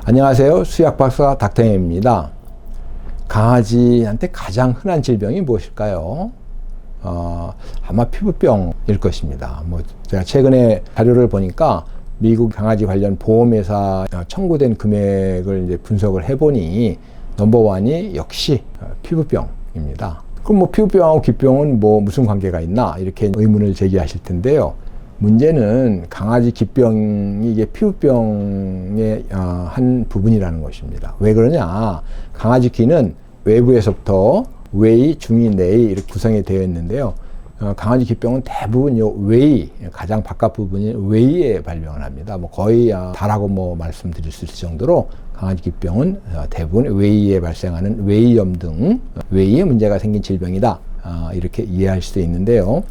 안녕하세요. 수의학박사 닥터엠입니다. 강아지한테 가장 흔한 질병이 무엇일까요? 아마 피부병일 것입니다. 제가 최근에 자료를 보니까 미국 강아지 관련 보험회사 청구된 금액을 이제 분석을 해보니 넘버원이 역시 피부병입니다. 그럼 피부병하고 기병은 무슨 관계가 있나? 이렇게 의문을 제기하실 텐데요. 문제는 강아지 기병이 이게 피부병의 한 부분이라는 것입니다. 왜 그러냐? 강아지 귀는 외부에서부터 외이, 중이, 내이 이렇게 구성이 되어 있는데요. 강아지 기병은 대부분 요 외이, 가장 바깥 부분인 외이에 발병을 합니다. 거의 다라고 말씀드릴 수 있을 정도로 강아지 기병은 대부분 외이에 발생하는 외이염 등 외이에 문제가 생긴 질병이다. 이렇게 이해할 수 있는데요.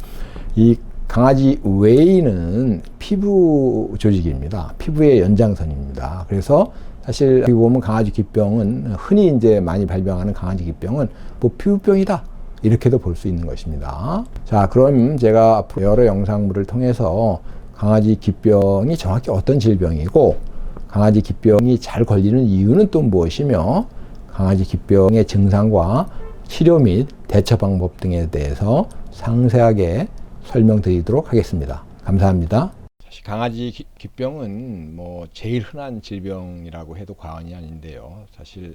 이 강아지 외이는 피부 조직입니다. 피부의 연장선입니다. 그래서 사실 여기 보면 강아지 기병은 흔히 이제 많이 발병하는 강아지 기병은 피부병이다. 이렇게도 볼 수 있는 것입니다. 자, 그럼 제가 앞으로 여러 영상물을 통해서 강아지 기병이 정확히 어떤 질병이고 강아지 기병이 잘 걸리는 이유는 또 무엇이며 강아지 기병의 증상과 치료 및 대처 방법 등에 대해서 상세하게 설명드리도록 하겠습니다. 감사합니다. 사실 강아지 기병은 제일 흔한 질병이라고 해도 과언이 아닌데요. 사실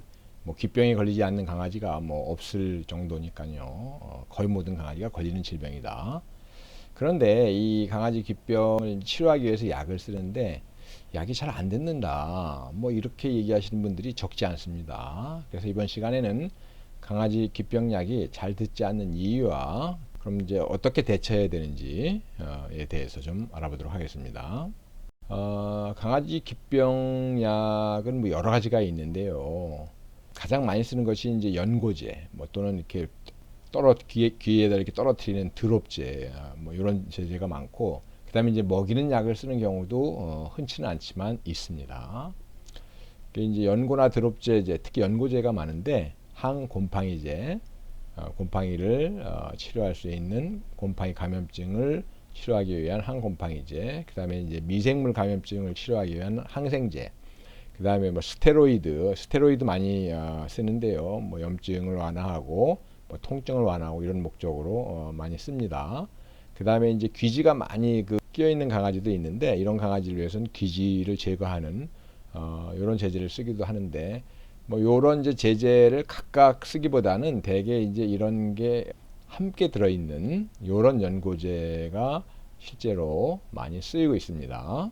기병이 걸리지 않는 강아지가 없을 정도니까요. 거의 모든 강아지가 걸리는 질병이다. 그런데 이 강아지 기병을 치료하기 위해서 약을 쓰는데 약이 잘 안 듣는다. 이렇게 얘기하시는 분들이 적지 않습니다. 그래서 이번 시간에는 강아지 기병 약이 잘 듣지 않는 이유와 그럼 이제 어떻게 대처해야 되는지에 대해서 좀 알아보도록 하겠습니다. 강아지 기병 약은 여러 가지가 있는데요. 가장 많이 쓰는 것이 이제 연고제, 또는 이렇게 귀에다 이렇게 떨어뜨리는 드롭제, 이런 제제가 많고, 그다음에 이제 먹이는 약을 쓰는 경우도 흔치는 않지만 있습니다. 이제 연고나 드롭제제, 특히 연고제가 많은데 항곰팡이제, 곰팡이를 치료할 수 있는 곰팡이 감염증을 치료하기 위한 항곰팡이제, 그 다음에 이제 미생물 감염증을 치료하기 위한 항생제, 그 다음에 스테로이드 많이 쓰는데요. 염증을 완화하고 통증을 완화하고 이런 목적으로 많이 씁니다. 그 다음에 이제 귀지가 많이 끼어 있는 강아지도 있는데 이런 강아지를 위해서는 귀지를 제거하는 이런 제제를 쓰기도 하는데 요런 이제 제제를 각각 쓰기보다는 대개 이제 이런 게 함께 들어있는 요런 연고제가 실제로 많이 쓰이고 있습니다.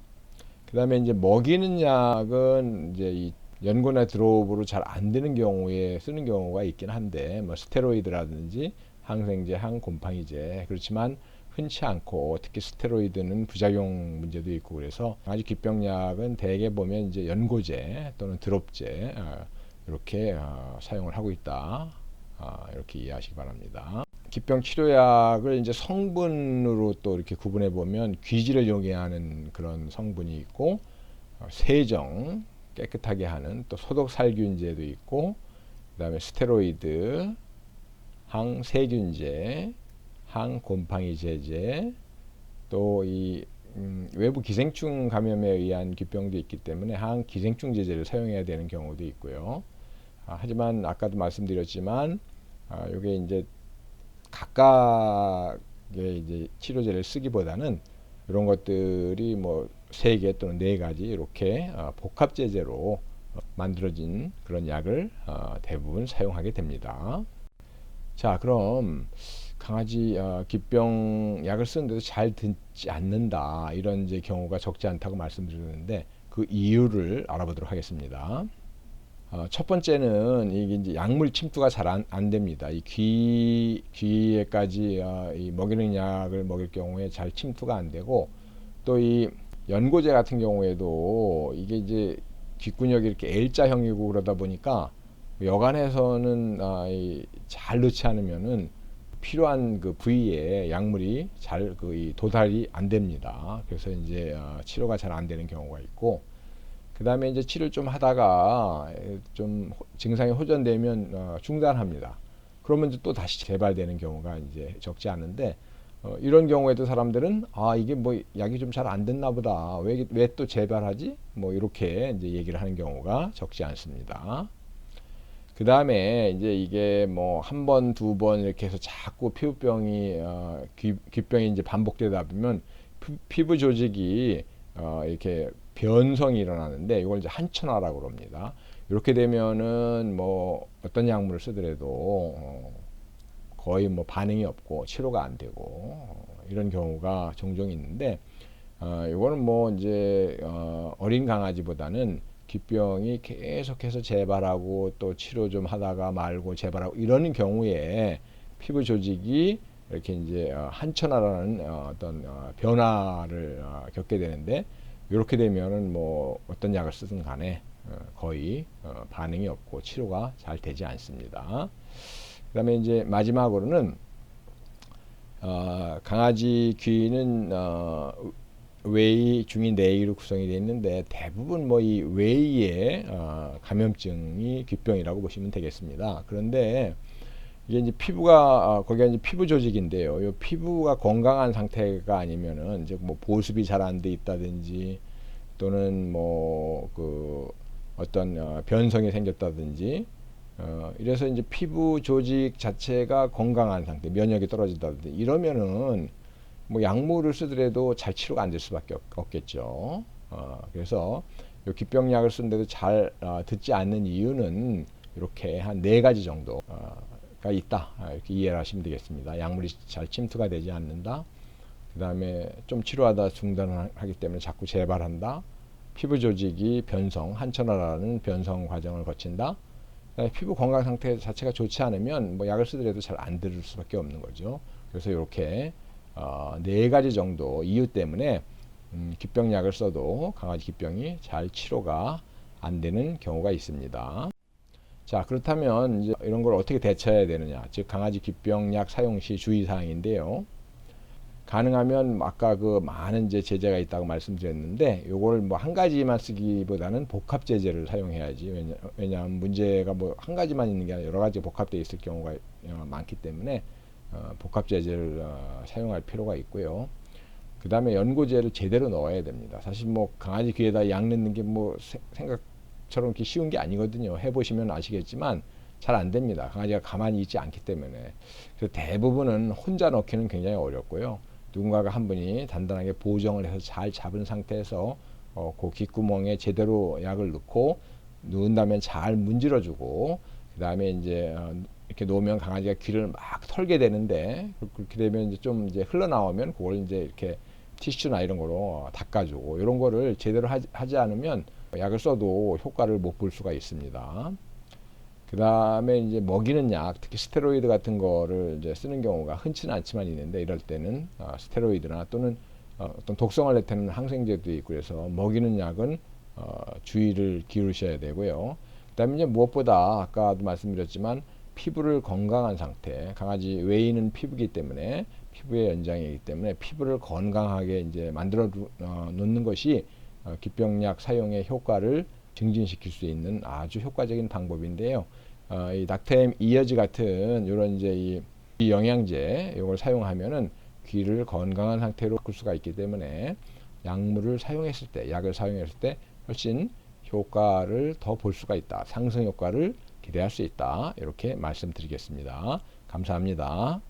그 다음에 이제 먹이는 약은 이제 이 연고나 드롭으로 잘 안 되는 경우에 쓰는 경우가 있긴 한데 스테로이드라든지 항생제, 항곰팡이제 그렇지만 흔치 않고 특히 스테로이드는 부작용 문제도 있고 그래서 강아지 기병약은 대개 보면 이제 연고제 또는 드롭제 이렇게 사용을 하고 있다. 이렇게 이해하시기 바랍니다. 기병 치료약을 이제 성분으로 또 이렇게 구분해 보면 귀지를 용해하는 그런 성분이 있고 세정 깨끗하게 하는 또 소독 살균제도 있고 그다음에 스테로이드, 항세균제, 항곰팡이 제제 또 이 외부 기생충 감염에 의한 기병도 있기 때문에 항기생충 제제를 사용해야 되는 경우도 있고요. 하지만 아까도 말씀드렸지만 이게 이제 각각의 이제 치료제를 쓰기보다는 이런 것들이 3개 또는 4가지 이렇게 복합 제제로 만들어진 그런 약을 대부분 사용하게 됩니다. 자, 그럼 강아지 기병 약을 쓰는데도 잘 듣지 않는다 이런 이제 경우가 적지 않다고 말씀드렸는데 그 이유를 알아보도록 하겠습니다. 첫 번째는 이게 이제 약물 침투가 잘 안 됩니다. 이 귀에까지 이 먹이는 약을 먹일 경우에 잘 침투가 안 되고 또 이 연고제 같은 경우에도 이게 이제 귓근육이 이렇게 L자형이고 그러다 보니까 여간해서는 잘 넣지 않으면은 필요한 그 부위에 약물이 잘 도달이 안 됩니다. 그래서 이제 치료가 잘 안 되는 경우가 있고 그 다음에 이제 치료를 좀 하다가 좀 증상이 호전되면 중단합니다. 그러면 이제 또 다시 재발되는 경우가 이제 적지 않은데 이런 경우에도 사람들은 이게 뭐 약이 좀 잘 안 됐나 보다. 왜 또 재발하지? 뭐 이렇게 이제 얘기를 하는 경우가 적지 않습니다. 그 다음에 이제 이게 뭐 한 번, 두 번 이렇게 해서 자꾸 피부병이 귓병이 이제 반복되다 보면 피부 조직이 이렇게 변성이 일어나는데 이걸 이제 한천화라고 그럽니다. 이렇게 되면은 뭐 어떤 약물을 쓰더라도 거의 뭐 반응이 없고 치료가 안 되고 이런 경우가 종종 있는데 이거는 뭐 이제 어린 강아지보다는 귓병이 계속해서 재발하고 또 치료 좀 하다가 말고 재발하고 이러는 경우에 피부 조직이 이렇게 이제 한천화라는 어떤 변화를 겪게 되는데 이렇게 되면은 뭐 어떤 약을 쓰든 간에 거의 반응이 없고 치료가 잘 되지 않습니다. 그다음에 이제 마지막으로는 강아지 귀는 외이, 중이, 내이로 구성이 되어 있는데 대부분 뭐 이 외이의 감염증이 귓병이라고 보시면 되겠습니다. 그런데 이게 이제 피부가 거기가 이제 피부 조직인데요. 이 피부가 건강한 상태가 아니면은 이제 뭐 보습이 잘 안 돼 있다든지 또는 뭐 그 어떤 변성이 생겼다든지 이래서 이제 피부 조직 자체가 건강한 상태, 면역이 떨어진다든지 이러면은 뭐 약물을 쓰더라도 잘 치료가 안 될 수밖에 없겠죠. 그래서 요 귓병약을 쓰는데도 잘 듣지 않는 이유는 이렇게 한 4가지 정도가 있다. 이렇게 이해를 하시면 되겠습니다. 약물이 잘 침투가 되지 않는다. 그 다음에 좀 치료하다 중단하기 때문에 자꾸 재발한다. 피부 조직이 변성, 한천화라는 변성 과정을 거친다. 피부 건강 상태 자체가 좋지 않으면 뭐 약을 쓰더라도 잘 안 들을 수밖에 없는 거죠. 그래서 이렇게 4가지 정도 이유 때문에 귓병약을 써도 강아지 귓병이 잘 치료가 안 되는 경우가 있습니다. 자, 그렇다면 이제 이런 걸 어떻게 대처해야 되느냐? 즉 강아지 귓병약 사용 시 주의사항인데요. 가능하면 아까 그 많은 이제 제재가 있다고 말씀드렸는데 요거를 뭐 한 가지만 쓰기보다는 복합 제재를 사용해야지. 왜냐하면 문제가 뭐 한 가지만 있는 게 아니라 여러 가지 복합되어 있을 경우가 많기 때문에 복합 제재를 사용할 필요가 있고요. 그 다음에 연고제를 제대로 넣어야 됩니다. 사실 뭐 강아지 귀에다 약 넣는 게 뭐 생각처럼 이렇게 쉬운 게 아니거든요. 해보시면 아시겠지만 잘 안 됩니다. 강아지가 가만히 있지 않기 때문에. 그래서 대부분은 혼자 넣기는 굉장히 어렵고요. 누군가가 한 분이 단단하게 보정을 해서 잘 잡은 상태에서 그 귓구멍에 제대로 약을 넣고 누운 다음에 잘 문질러주고 그 다음에 이제 이렇게 놓으면 강아지가 귀를 막 털게 되는데 그렇게 되면 이제 좀 이제 흘러나오면 그걸 이제 이렇게 티슈나 이런 거로 닦아주고 이런 거를 제대로 하지 않으면 약을 써도 효과를 못 볼 수가 있습니다. 그 다음에 이제 먹이는 약, 특히 스테로이드 같은 거를 이제 쓰는 경우가 흔치는 않지만 있는데 이럴 때는 스테로이드나 또는 어떤 독성을 나타내는 항생제도 있고 그래서 먹이는 약은 주의를 기울이셔야 되고요. 그 다음에 이제 무엇보다 아까도 말씀드렸지만 피부를 건강한 상태, 강아지 외이는 피부이기 때문에 피부의 연장이기 때문에 피부를 건강하게 이제 만들어 놓는 것이 귓병약 사용의 효과를 증진시킬 수 있는 아주 효과적인 방법인데요. 이 닥템 이어지 같은 이런 이제 이 영양제 이걸 사용하면은 귀를 건강한 상태로 바꿀 수가 있기 때문에 약물을 사용했을 때, 약을 사용했을 때 훨씬 효과를 더 볼 수가 있다. 상승 효과를 기대할 수 있다. 이렇게 말씀드리겠습니다. 감사합니다.